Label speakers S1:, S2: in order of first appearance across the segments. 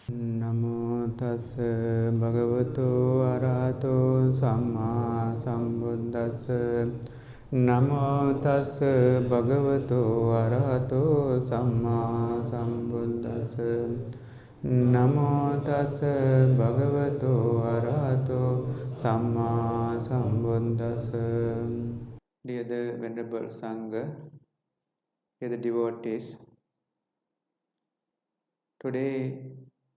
S1: Namo tassa bhagavato arahato samma sambuddhassa. Namo tassa bhagavato arahato samma sambuddhassa. Namo tassa bhagavato arahato samma sambuddhassa. Dear the Venerable Sangha, dear the devotees, today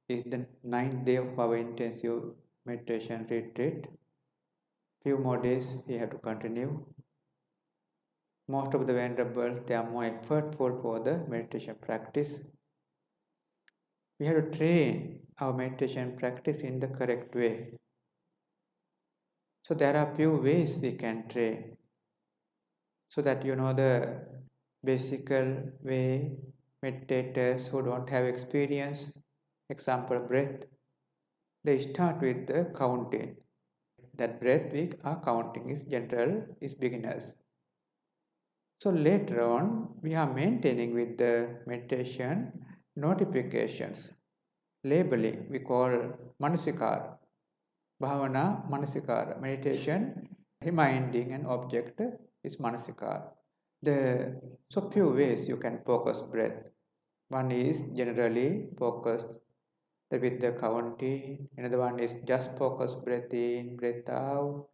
S1: is the 9th day of our intensive meditation retreat. Few more days we have to continue. Most of the venerables, they are more effortful for the meditation practice. We have to train our meditation practice in the correct way. So there are few ways we can train. So that you know the basic way meditators who don't have experience, example breath, they start with the counting. That breath we are counting is general, is beginners. So later on, we are maintaining with the meditation notifications, labeling, we call manasikara, bhavana manasikara, meditation, reminding an object is manasikara. So few ways you can focus breath. One is generally focused with the counting, another one is just focus breath in, breath out,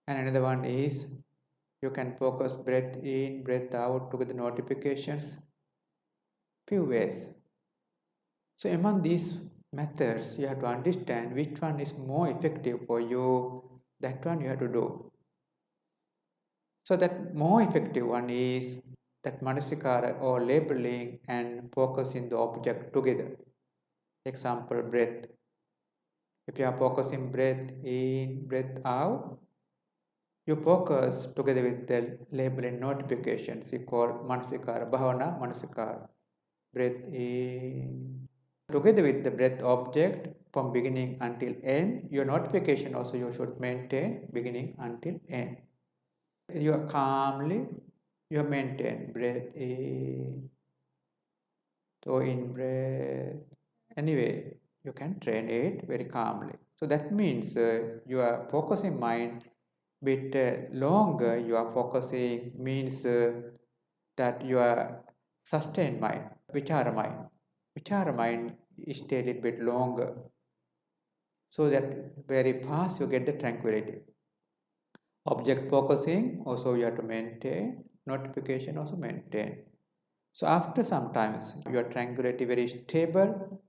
S1: and another one is you can focus breath in, breath out to get the notifications. Few ways. So among these methods, you have to understand which one is more effective for you. That one you have to do. So that more effective one is that manasikara or labeling and focusing the object together. Example, breath. If you are focusing breath in, breath out, you focus together with the labeling notifications. We call manasikara, bhavana manasikara. Breath in. Together with the breath object from beginning until end, your notification also you should maintain beginning until end. You are calmly, you maintain breath in. So in breath. Anyway, you can train it very calmly. So that means you are focusing mind bit longer. You are focusing means that you are sustained mind, vichara mind. Vichara mind is stay a little bit longer. So that very fast you get the tranquility. Object focusing also you have to maintain. Notification also maintain. So after some times your tranquility very stable,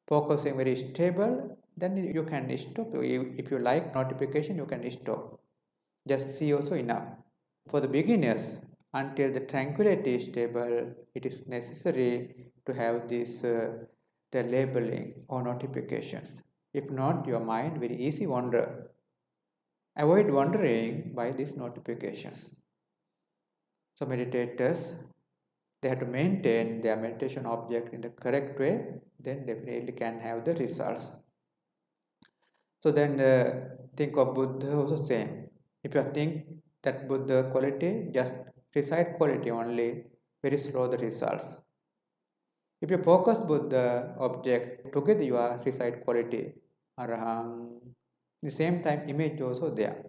S1: focusing very stable, then you can stop. If you like notification, you can stop. Just see also enough. For the beginners, until the tranquility is stable, it is necessary to have this the labeling or notifications. If not, your mind very easy wander. Avoid wandering by these notifications. So meditators, they have to maintain their meditation object in the correct way, then definitely can have the results. So then think of Buddha also same. If you think that Buddha quality, just recite quality only, very slow the results. If you focus Buddha object, together you are recite quality, Araham, the same time image also there.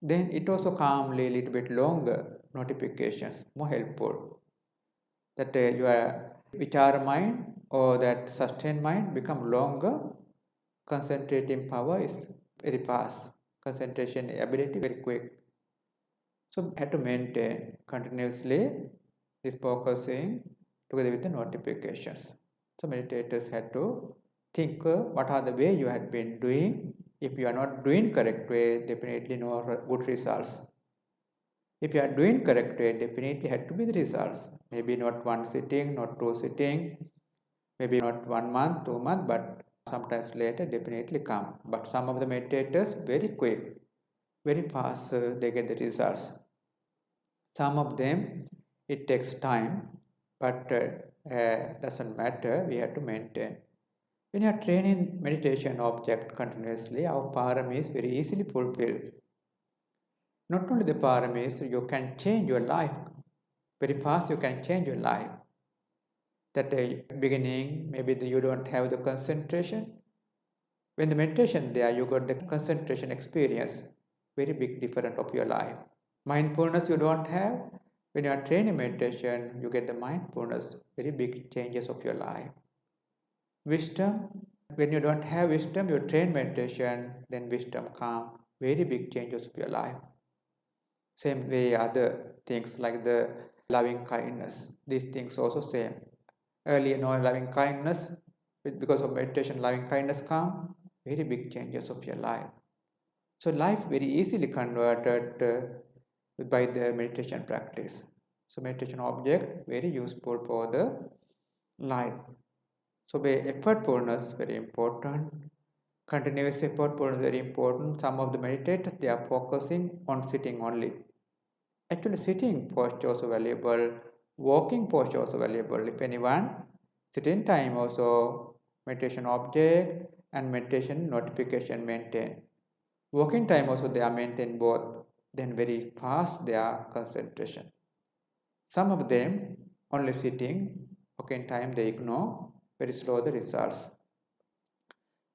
S1: Then it also calmly, little bit longer, notifications, more helpful. That your vichara mind or that sustained mind become longer, concentrating power is very fast, concentration ability very quick. So have to maintain continuously this focusing together with the notifications. So meditators had to think what are the way you had been doing. If you are not doing correct way, definitely no good results. If you are doing correct way, definitely had to be the results. Maybe not one sitting, not two sitting, maybe not 1 month, 2 months, but sometimes later definitely come. But some of the meditators very quick, very fast they get the results. Some of them it takes time, but doesn't matter, we have to maintain. When you are training meditation object continuously, our parami is very easily fulfilled. Not only the paramis, you can change your life. Very fast you can change your life. that beginning, maybe you don't have the concentration. When the meditation there, you got the concentration experience, very big difference of your life. Mindfulness you don't have. When you are training meditation, you get the mindfulness, very big changes of your life. Wisdom, when you don't have wisdom, you train meditation, then wisdom comes, very big changes of your life. Same way other things like the loving kindness, these things also same. Earlier no loving kindness, because of meditation loving kindness come, very big changes of your life. So life very easily converted by the meditation practice. So meditation object very useful for the life. So effortfulness very important. Continuous effortfulness very important. Some of the meditators they are focusing on sitting only. Actually sitting posture also valuable. Walking posture also valuable. If anyone sitting time also meditation object and meditation notification maintain. Walking time also they are maintain both. Then very fast their concentration. Some of them only sitting, walking time they ignore, very slow the results.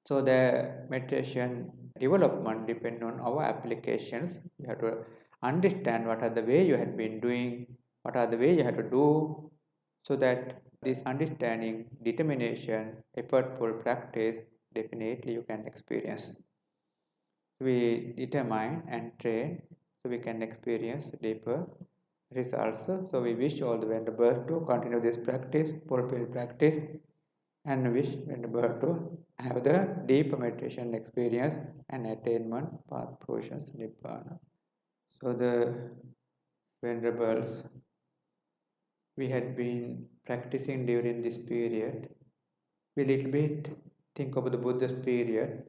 S1: So the meditation development depends on our applications. You have to understand what are the way you have been doing, what are the way you have to do, so that this understanding, determination, effortful practice, definitely you can experience. We determine and train, so we can experience deeper results. So we wish all the Venerable to continue this practice, fulfill practice, and wish Venerable to have the deep meditation experience and attainment path fruitions Nibbāna. So the Venerables, we had been practicing during this period. We little bit think about the Buddha's period.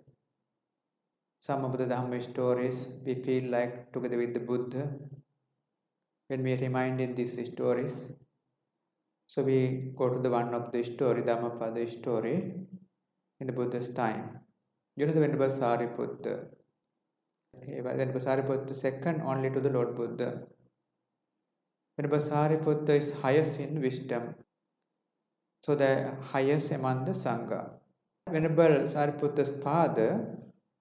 S1: Some of the Dhamma stories we feel like together with the Buddha. When we remind in these stories, so we go to the one of the story, Dhammapada story, in the Buddha's time. You know the Venerable Sariputta. Venerable Sariputta second only to the Lord Buddha. Venerable Sariputta is highest in wisdom. So the highest among the Sangha. Venerable Sariputta's father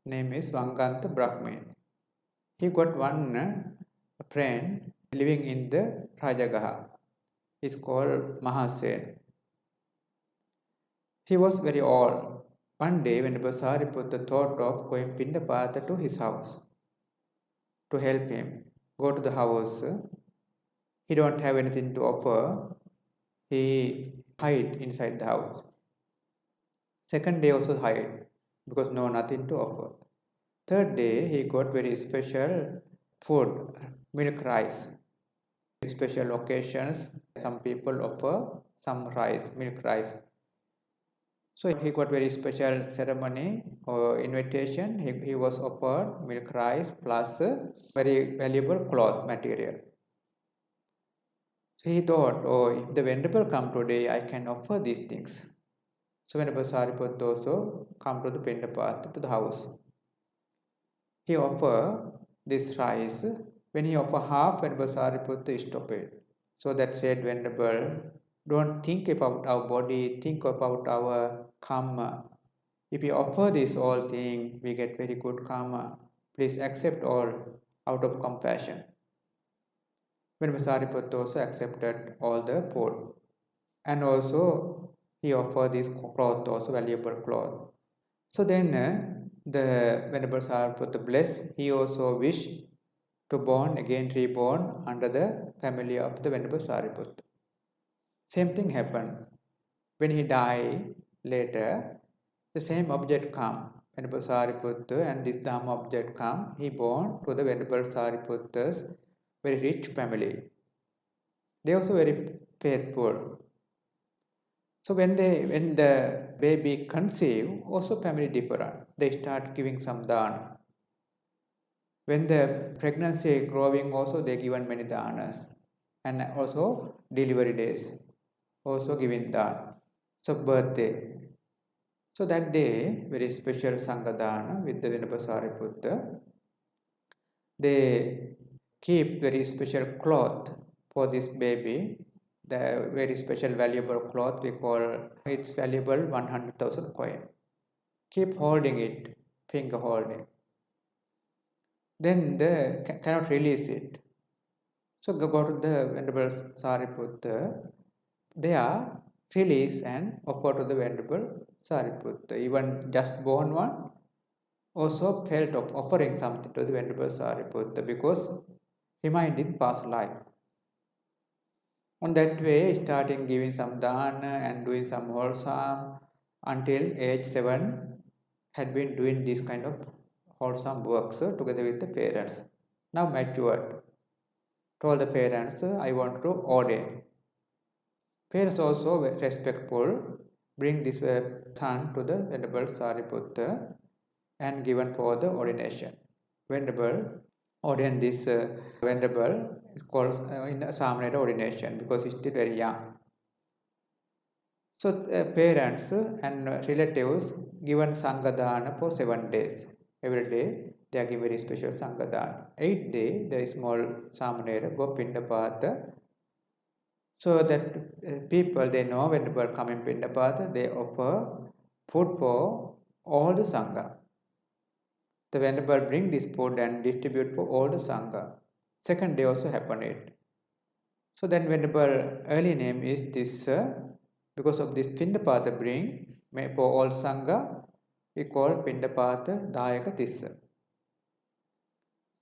S1: name is Vanganta Brahmin. He got one friend living in the Rajagaha. It's called MahāThera. He was very old. One day, when Sariputta thought of going Pindapata to his house to help him go to the house, he don't have anything to offer. He hide inside the house. Second day also hide because nothing to offer. Third day, he got very special food, milk rice. Special occasions, some people offer some rice, milk rice. So he got very special ceremony or invitation. He was offered milk rice plus very valuable cloth material. So he thought, if the Venerable come today, I can offer these things. So Venerable Sariputta also come to the Pindapata, to the house. He offered this rice. When he offered half, Venerable Sariputta stopped it. So that said, Venerable, don't think about our body, think about our karma. If you offer this all thing, we get very good karma. Please accept all out of compassion. Venerable Sariputta also accepted all the food. And also, he offered this cloth, also valuable cloth. So then, the Venerable Sariputta blessed, he also wished to born again, reborn under the family of the Venerable Sariputta. Same thing happened. When he died later, the same object come. Venerable Sariputta and this Dhamma object come. He born to the Venerable Sariputta's very rich family. They also very faithful. So when the baby conceive, also family different. They start giving some dana. When the pregnancy growing, also they given many danas, and also delivery days, also giving dana. So birthday. So that day, very special Sangha dana with the Venerable Sariputta. They keep very special cloth for this baby, the very special valuable cloth, we call it's valuable 100,000 coin. Keep holding it, finger holding. Then cannot release it. So go to the Venerable Sariputta. They are released and offered to the Venerable Sariputta. Even just born one also felt of offering something to the Venerable Sariputta because reminding past life. On that way, starting giving some dana and doing some wholesome until age 7, had been doing this kind of wholesome works together with the parents. Now matured. Told the parents, I want to ordain. Parents also were respectful, bring this son to the Venerable Sariputta and given for the ordination. Venerable ordained this Venerable is called in Samanera ordination because he is still very young. So parents and relatives given Sanghadana for 7 days. Every day they are given very special Sanghadana. 8th day the small Samanera go Pindapata. So that people they know when people come in Pindapata, they offer food for all the Sangha. The Venerable bring this food and distribute for all the Sangha. 2nd day also happened it. So then Venerable early name is Tissa. Because of this Pindapata bring for all Sangha, we call Pindapata Dayaka Tissa.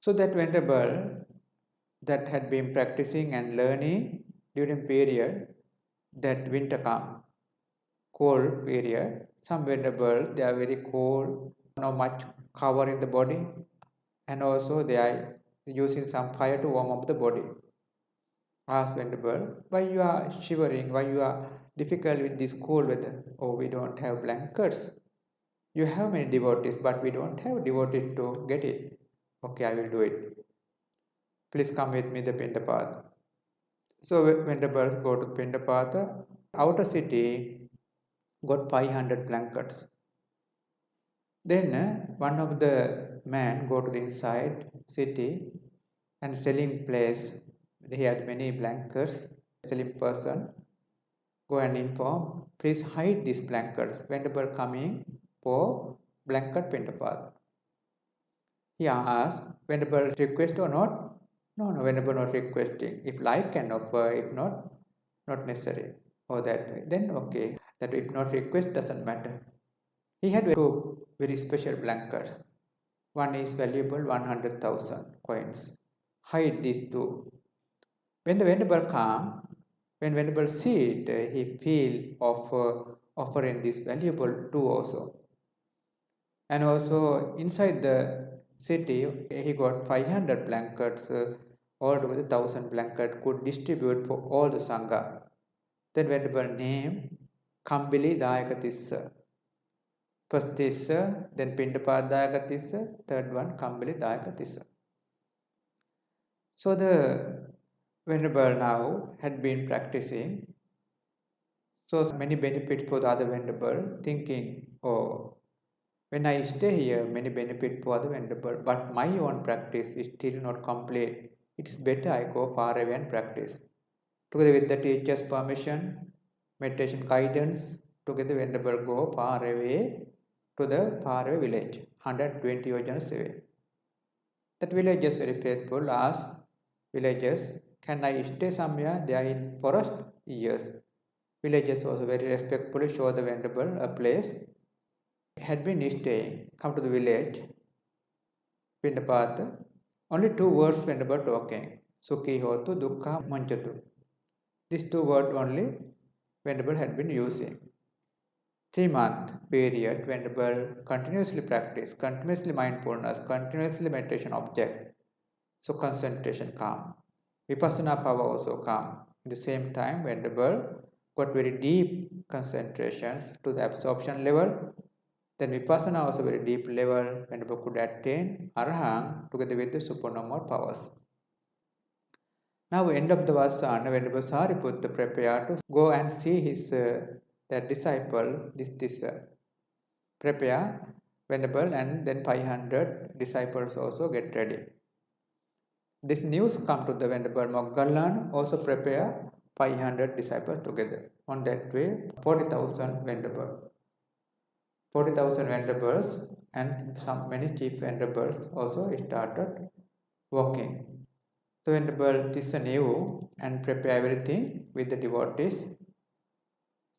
S1: So that Venerable that had been practicing and learning during period that winter come, cold period, some Venerable they are very cold, not much cover in the body, and also they are using some fire to warm up the body. Ask Venerable, why you are shivering, why you are difficult with this cold weather? Oh, we don't have blankets. You have many devotees, but we don't have devotees to get it. Okay, I will do it. Please come with me the Pindapata. So Venerable go to Pindapata. Outer city got 500 blankets. Then one of the man go to the inside city and selling place. He had many blankets. Selling person go and inform, please hide these blankets. Venerable coming for blanket Pindapata. He asked, Venerable request or not? No, Venerable not requesting. If like can offer, if not, not necessary. Or that way. Then okay, that if not request doesn't matter. He had 2 very special blankets. One is valuable 100,000 coins. Hide these 2. When the Venerable come, when Venerable see it, he feel of offering this valuable 2 also. And also inside the city, he got 500 blankets, altogether 1,000 blankets could distribute for all the Sangha. Then Venerable name Kambili Dayaka Tissa. First Tissa, then Pindapata Dayaka Tissa, 3rd one Kambili Dayaka Tissa. So the Venerable now had been practicing. So many benefits for the other Venerable, thinking, oh, when I stay here, many benefits for the Venerable, but my own practice is still not complete. It is better I go far away and practice. Together with the teacher's permission, meditation guidance, together Venerable go far away to the far away village, 120 yojanas away. That village is very faithful, ask villagers, can I stay somewhere? They are in forest? Yes. Villagers also very respectfully show the Venerable a place. Had been staying, come to the village, Pindapata, only 2 words Venerable talking, Sukhi hotu, Dukkha manchatu. These 2 words only Venerable had been using. 3-month period, Venerable continuously practice, continuously mindfulness, continuously meditation object. So concentration come. Vipassana power also come. At the same time, Venerable got very deep concentrations to the absorption level. Then Vipassana also very deep level, Venerable could attain Arahant together with the supernormal powers. Now end of the Vassana, Venerable Sariputta prepared to go and see his that disciple, this Tissa. Prepare Venerable and then 500 disciples also get ready. This news come to the Venerable Moggallana, also prepare 500 disciples together. On that way, 40,000 venerables. 40,000 venerables and many chief venerables also started walking. So Venerable Tissa knew and prepare everything with the devotees,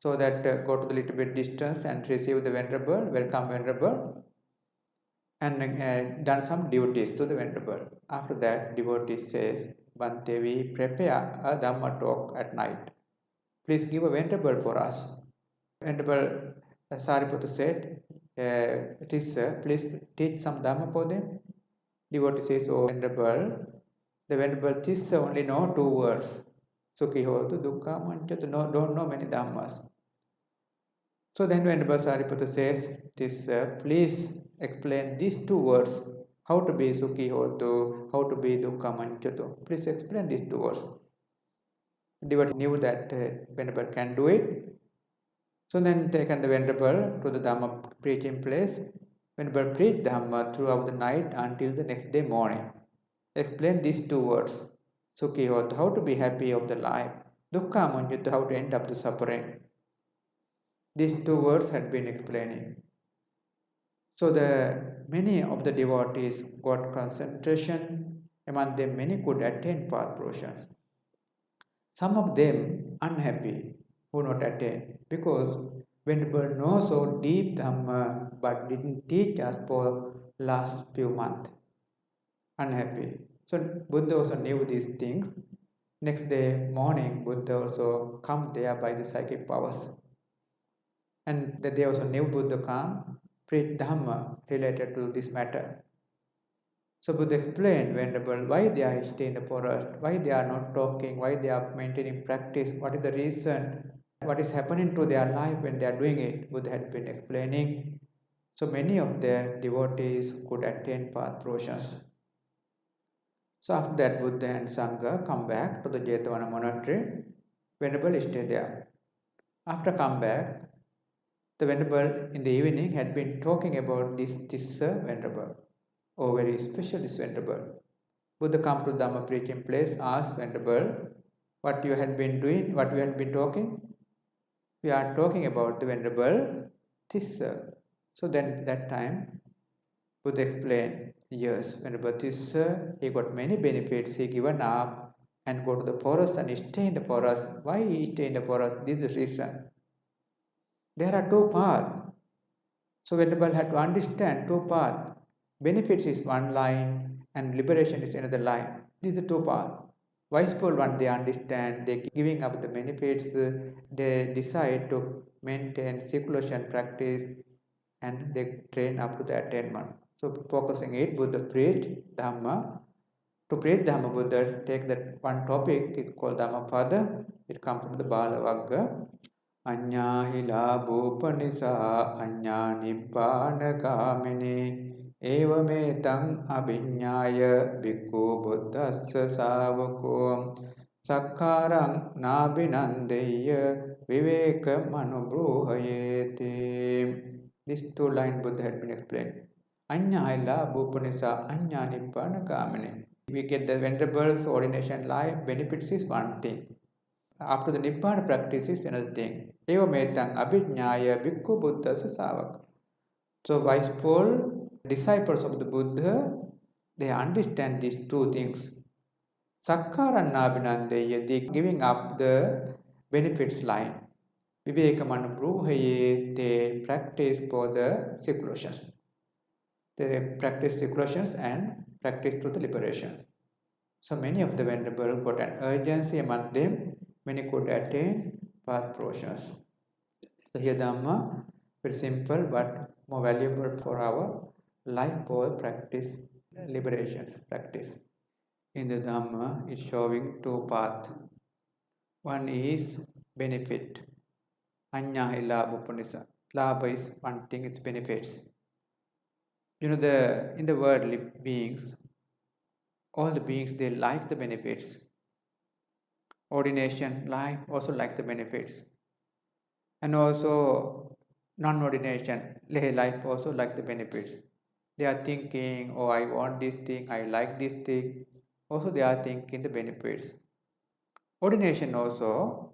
S1: so that go to the little bit distance and receive the venerable, welcome venerable, and done some duties to the venerable. After that, devotee says, Bhante, we prepare a Dhamma talk at night. Please give a venerable for us. Venerable Sariputta said, Tissa, please teach some Dhamma for them. Devotee says, oh venerable, the venerable Tissa only know 2 words. Sukhi hotu, dukkha manchatu, don't know many Dhammas. So then Venerable Sariputta says, Tissa, please explain these 2 words. How to be Sukhi hotu, how to be dukkha manchatu. Please explain these 2 words. Devotee knew that Venerable can do it. So then taken the Venerable to the Dhamma preaching place. Venerable preached Dhamma throughout the night until the next day morning. Explain these 2 words. Sukhi hotu, how to be happy of the life. Dukkha manchatu, how to end up the suffering. These 2 words had been explaining. So many of the devotees got concentration. Among them, many could attain path portions. Some of them unhappy who not attain, because Venerable knows so deep Dhamma but didn't teach us for last few months. Unhappy. So Buddha also knew these things. Next day morning, Buddha also come there by the psychic powers. And they also knew Buddha come, preach Dhamma related to this matter. So Buddha explained, Venerable, why they are staying in the forest, why they are not talking, why they are maintaining practice, what is the reason, what is happening to their life when they are doing it. Buddha had been explaining. So many of their devotees could attain path portions. So after that, Buddha and Sangha come back to the Jetavana monastery. Venerable stayed there. After come back, the Venerable in the evening had been talking about this Tissa Venerable. Oh, very special this Venerable. Buddha come to Dhamma preaching place, asked Venerable, what you had been doing, what you had been talking? We are talking about the Venerable Tissa. So then that time, Buddha explained, yes, Venerable Tissa, he got many benefits, he given up and go to the forest and stay in the forest. Why he stay in the forest? This is the reason. There are 2 paths. So Venerable had to understand 2 paths. Benefits is one line and liberation is another line. These are 2 paths. Wiseful one, they understand, they giving up the benefits, they decide to maintain seclusion practice and they train up to the attainment. So focusing it, Buddha preached Dhamma. To preach Dhamma, Buddha take that one topic, is called Dhammapada. It comes from the Balavagga. Aññā lābhūpanisā Aññā Nibbānagāminī evam-etaṁ abhiññāya bhikkhu Buddhassa sāvako sakkāraṁ nābhinandeyya vivekam-anubrūhaye. These 2 lines Buddha had been explained. Aññā lābhūpanisā Aññā Nibbānagāminī. We get the Venerable's ordination life benefits is one thing. After the Nibbāna practice is another thing. evam-etaṁ abhiññāya bhikkhu Buddhassa sāvako. So wiseful disciples of the Buddha, they understand these 2 things. Sakkāraṁ nābhinandeyya, they giving up the benefits line. Vivekam-anubrūhaye, they practice for the seclusions. They practice seclusions and practice to the liberation. So many of the Venerable got an urgency among them. Many could attain path portions. So here Dhamma, very simple but more valuable for our life for practice, liberations practice. In the Dhamma, it's showing 2 paths. One is benefit. Aññā lābhūpanisā. Labha is one thing, its benefits. In the world, beings, all the beings, they like the benefits. Ordination life also like the benefits. And also non-ordination lay life also like the benefits. They are thinking, oh, I want this thing, I like this thing. Also they are thinking the benefits. ordination also,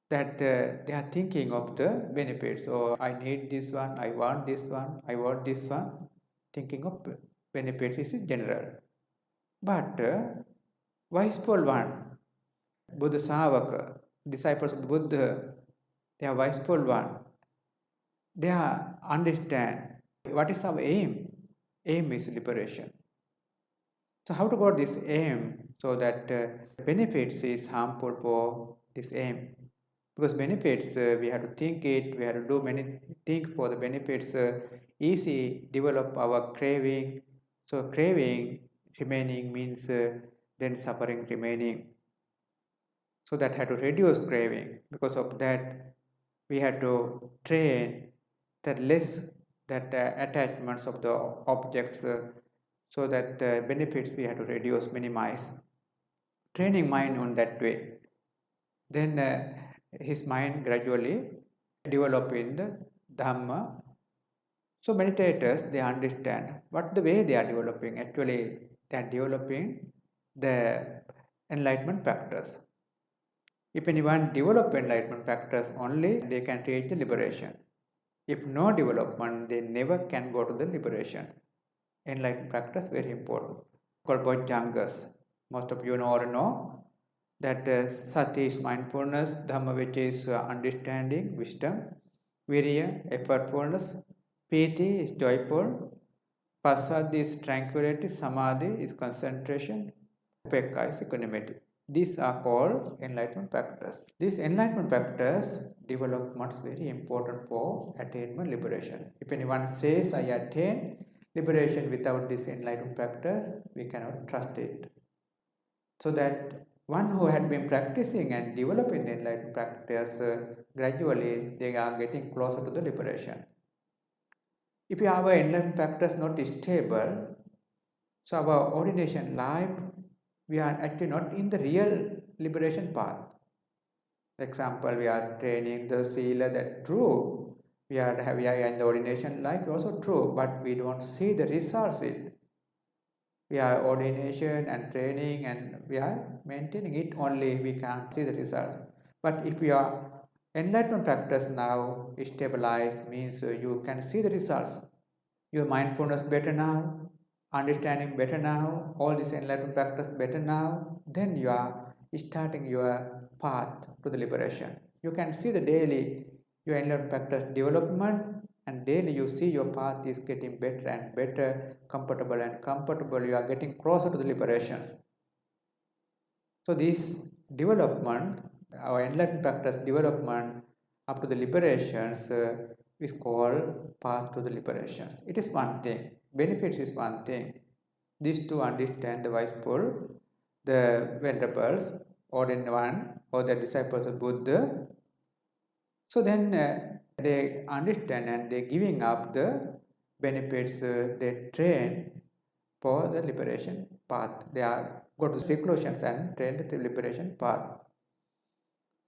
S1: that they are thinking of the benefits. Oh, I need this one, I want this one, I want this one. Thinking of benefits is general. But wiseful one, Buddha sāvako, disciples of Buddha, they are wiseful one. They are understand what is our aim. Aim is liberation. So how to got this aim so that benefits is harmful for this aim? Because benefits, we have to think it, we have to do many things for the benefits. Easy develop our craving. So craving remaining means then suffering remaining. So that had to reduce craving. Because of that, we had to train that less that attachments of the objects, so that benefits we have to reduce, minimize. Training mind on that way. Then his mind gradually develop in the Dhamma. So meditators, they understand what the way they are developing. Actually, they are developing the enlightenment practice. If anyone develop enlightenment practice, only they can reach the liberation. If no development, they never can go to the liberation. Enlightenment practice very important. Called bojjhangas. Most of you already know that sati is mindfulness, dhamma which is understanding, wisdom, virya, effortfulness, piti is joyful, passaddhi is tranquility, samadhi is concentration, upekka is equanimity. These are called enlightenment practice. This enlightenment practice development is very important for attainment liberation. If anyone says, I attain liberation without this enlightenment practice, we cannot trust it. So that one who had been practicing and developing the enlightenment practice, gradually they are getting closer to the liberation. If our enlightenment practice not stable, so our ordination life, we are actually not in the real liberation path. For example, we are training the sila, that's true. We are in the ordination life, also true, but we don't see the results in. We are ordination and training and we are maintaining it only, we can't see the results. But if we are enlightenment practice now stabilized, means you can see the results. Your mindfulness better now, understanding better now, all this enlightenment practice better now, then you are starting your path to the liberation. You can see the daily your enlightenment practice development, and daily you see your path is getting better and better, comfortable and comfortable, you are getting closer to the liberations. So this development, our enlightenment practice development up to the liberations is called path to the liberations. It is one thing. Benefits is one thing. These two understand the wiseful, the venerables, ordained one, or the disciples of Buddha. So then they understand and they giving up the benefits, they train for the liberation path. They are go to seclusions and train the liberation path.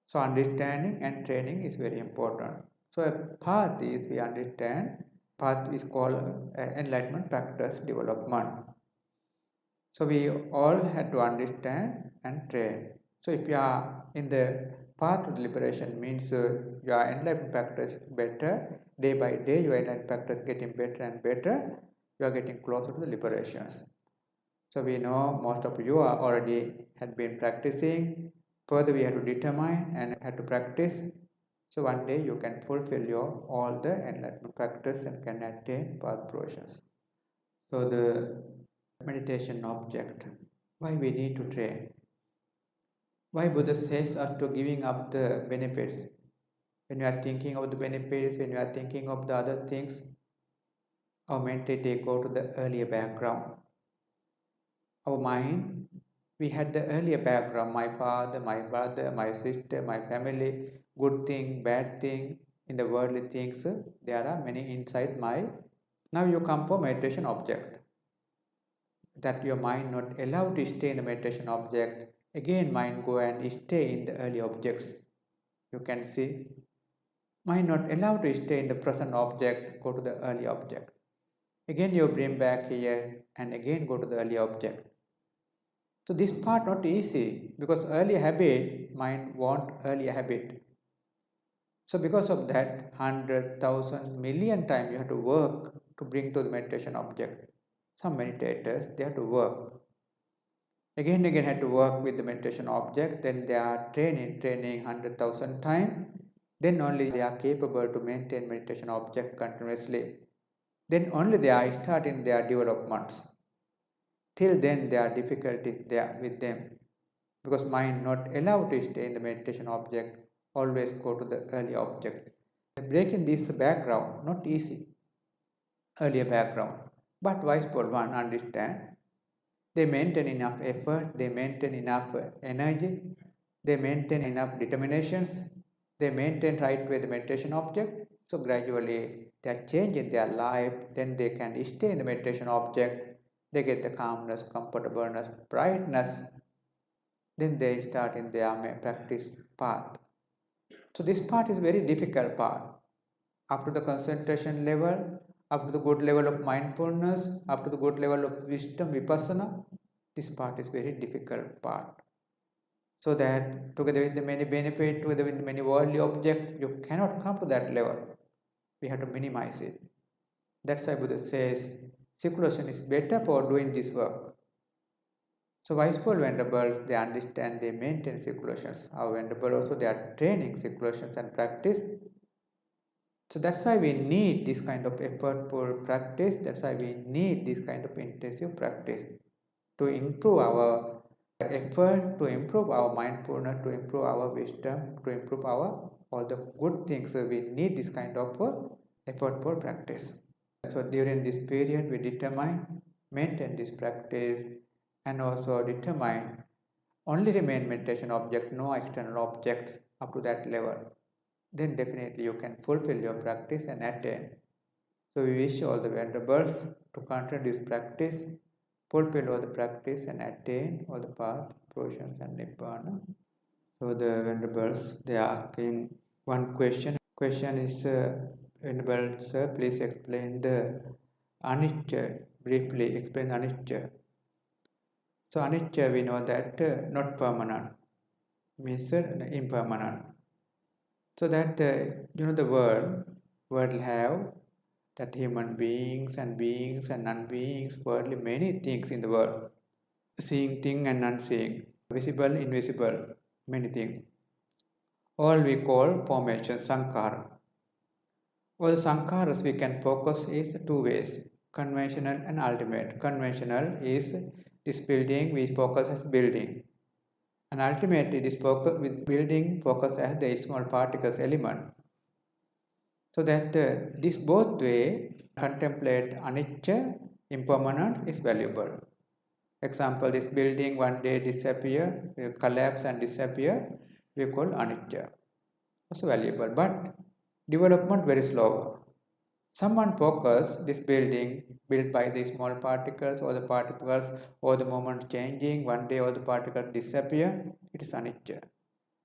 S1: So understanding and training is very important. So a path is, we understand, path is called enlightenment practice development. So we all have to understand and train. So if you are in the path to liberation, means your enlightenment practice is better. Day by day your enlightenment practice is getting better and better. You are getting closer to the liberations. So we know most of you are already had been practicing. Further we have to determine and have to practice. So one day you can fulfill your all the enlightenment practice and can attain path fruitions. So the meditation object. Why we need to train? Why Buddha says us to giving up the benefits? When you are thinking of the benefits, when you are thinking of the other things, our mentality go to the earlier background. Our mind, we had the earlier background, my father, my brother, my sister, my family, good thing, bad thing, in the worldly things, there are many inside my. Now you come for meditation object. That your mind not allowed to stay in the meditation object, again mind go and stay in the early objects. You can see, mind not allowed to stay in the present object, go to the early object. Again you bring back here and again go to the early object. So this part not easy, because earlier habit, mind want earlier habit. So because of that, 100,000 million times you have to work to bring to the meditation object. Some meditators, they have to work. Again and again have to work with the meditation object, then they are training 100,000 times, then only they are capable to maintain meditation object continuously. Then only they are starting their developments. Till then there are difficulties there with them, because mind not allowed to stay in the meditation object, always go to the earlier object. Breaking this background, not easy, earlier background. But wise one understand, they maintain enough effort, they maintain enough energy, they maintain enough determinations, they maintain right way the meditation object, so gradually they are changing their life, then they can stay in the meditation object, they get the calmness, comfortableness, brightness, then they start in their practice path. So this part is very difficult part. Up to the concentration level, up to the good level of mindfulness, up to the good level of wisdom, vipassana, this part is very difficult part. So that together with the many benefits, together with the many worldly objects, you cannot come to that level. We have to minimize it. That's why Buddha says, seclusion is better for doing this work. So Wiseful Venerables, they understand, they maintain seclusions. Our Venerable also, they are training seclusions and practice. So that's why we need this kind of effortful practice. That's why we need this kind of intensive practice to improve our effort, to improve our mindfulness, to improve our wisdom, to improve our all the good things. So we need this kind of effortful practice. So during this period, we determine, maintain this practice, and also determine only remain meditation object, no external objects up to that level. Then definitely you can fulfill your practice and attain. So we wish all the Venerables to continue this practice, fulfill all the practice and attain all the path, fruitions and Nibbāna. So the Venerables, they are asking one question. Question is, Venerable Sir, please explain the Anicca, briefly explain Anicca. So Anicca, we know that not permanent, means impermanent. So that, the world have that human beings and non-beings, worldly, many things in the world. Seeing thing and non-seeing, visible, invisible, many things. All we call formation, sankhara. All the sankharas we can focus is two ways, conventional and ultimate. Conventional is this building, we focus as building. And ultimately this focus with building focus as the small particles element. So that this both way contemplate anicca, impermanent, is valuable. Example, this building one day disappear, will collapse and disappear, we call anicca. Also valuable, but development very slow. Someone focus this building built by the small particles, or the particles or the moment changing, one day all the particles disappear, it is anicca.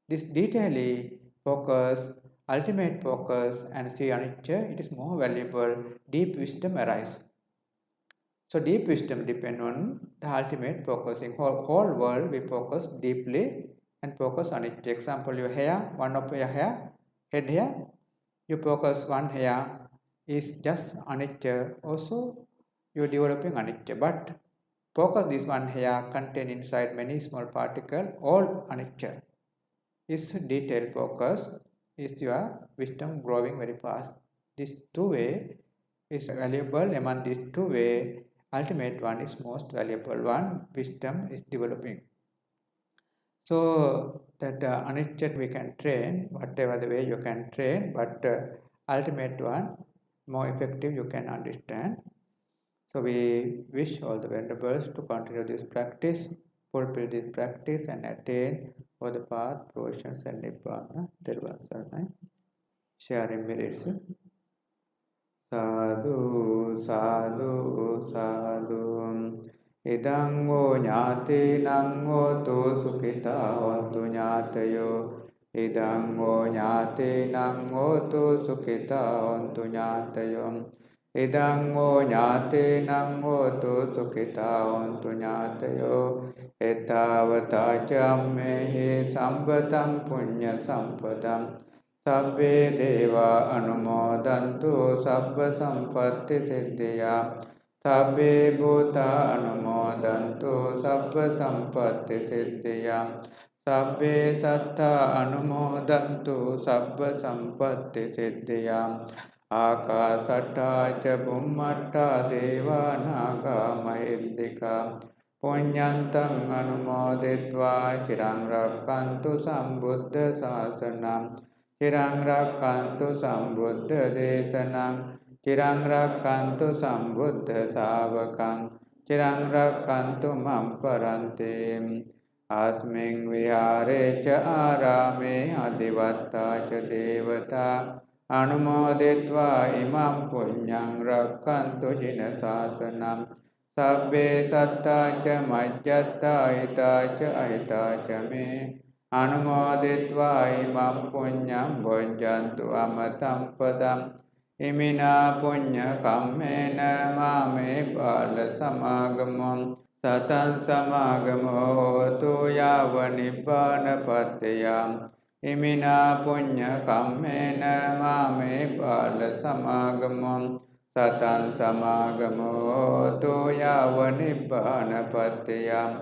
S1: This detailedly focus, ultimate focus and see anicca, it is more valuable, deep wisdom arise. So deep wisdom depend on the ultimate focusing. Whole world we focus deeply and focus anicca. Example, your hair, one of your hair, head hair, you focus one hair is just anicca, also you are developing anicca, but focus this one hair contain inside many small particles, all anicca. Is detailed focus, is your wisdom growing very fast. This two way is valuable. Among these two way, ultimate one is most valuable one, wisdom is developing. So that anicca we can train, whatever the way you can train, but ultimate one, more effective you can understand. So we wish all the Venerables to continue this practice, fulfill this practice and attain all the path, fruitions and Nibbāna. Sharing merits. Sadhu, sadhu, sadhu. Idang o ñāti nang o tu sukhita ontu ñātayo. Idang o ñāti nang o tu sukhita ontu ñātayo. Idang o ñāti nang o tu sukhita ontu ñātayo. එතාවතා චම්මේහි සම්පතං පුඤ්ඤ සම්පදං සබ්බේ දේවා අනුමෝදන්තු සබ්බ සම්පත්ති සිද්ධියා සබ්බේ භූතා අනුමෝදන්තු සබ්බ සම්පත්ති සිද්ධියා සබ්බේ සත්තා අනුමෝදන්තු සබ්බ සම්පත්ති සිද්ධියා ආකාසට්ටා ච බුම්මට්ටා දේවා නාග මහිද්దికා පුඤ්ඤන්තං අනුමෝදිत्वा චිරං රක්ඛන්තු සම්බුද්ධ ශාසනං චිරං රක්ඛන්තු සම්බුද්ධ දේශනං චිරං රක්ඛන්තු සම්බුද්ධ ශාවකං චිරං රක්ඛන්තු මම් පරන්ති अस्मिन् विहारे च आरामे अधिवत्ता च देवता अनुमोदित्वा इमं पुण्यं रक्षन्तु जिन शासनं सब्बे सत्ता च मज्जत्ता हिता च अहिता च मे अनुमोदित्वा इमं पुण्यं भुञ्जन्तु अमृतं पदम् इमिना पुण्य कम्मेन मामे बाल समागमं सतं समागमो होतु याव निब्बानपत्यं इमिना पुण्य कम्मेन मामे बाल समागमं सतं समागमो होतु याव निब्बानपत्यं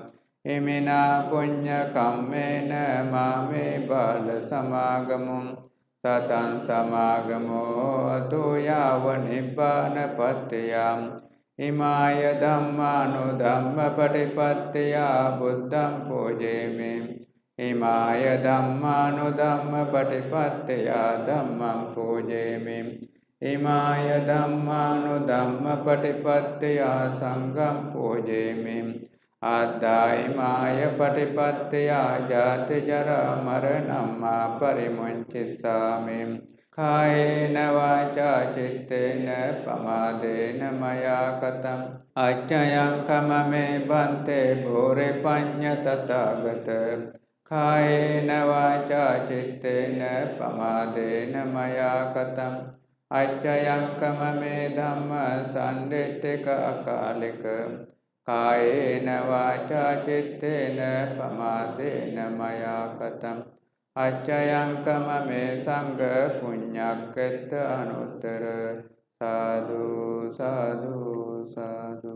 S1: इमिना पुण्य कम्मेन मामे बाल समागमं सतं समागमो होतु याव निब्बानपत्यं इमाय धम्मानुधम्मपटिपत्त्या बुद्धं पूजयामि इमाय धम्मानुधम्मपटिपत्त्या धम्मं पूजयामि इमाय धम्मानुधम्मपटिपत्त्या संघं पूजयामि अद्धा इमाय पटिपत्त्या जातिजरा मरणं परिमुञ्चिष्यामि कायेन वाचा चित्तेन प्रमादेन मया कतम् अज्ञयं कममे भन्ते भूरि पञ्च तथागत कायेन वाचा चित्तेन प्रमादेन मया कतम् अज्ञयं कममे धम्म सन्निष्ठिक अकालिक कायेन वाचा चित्तेन प्रमादेन मया कतम् अच्चयं कममे संग पुण्यकृत अनुत्तर साधु साधु साधु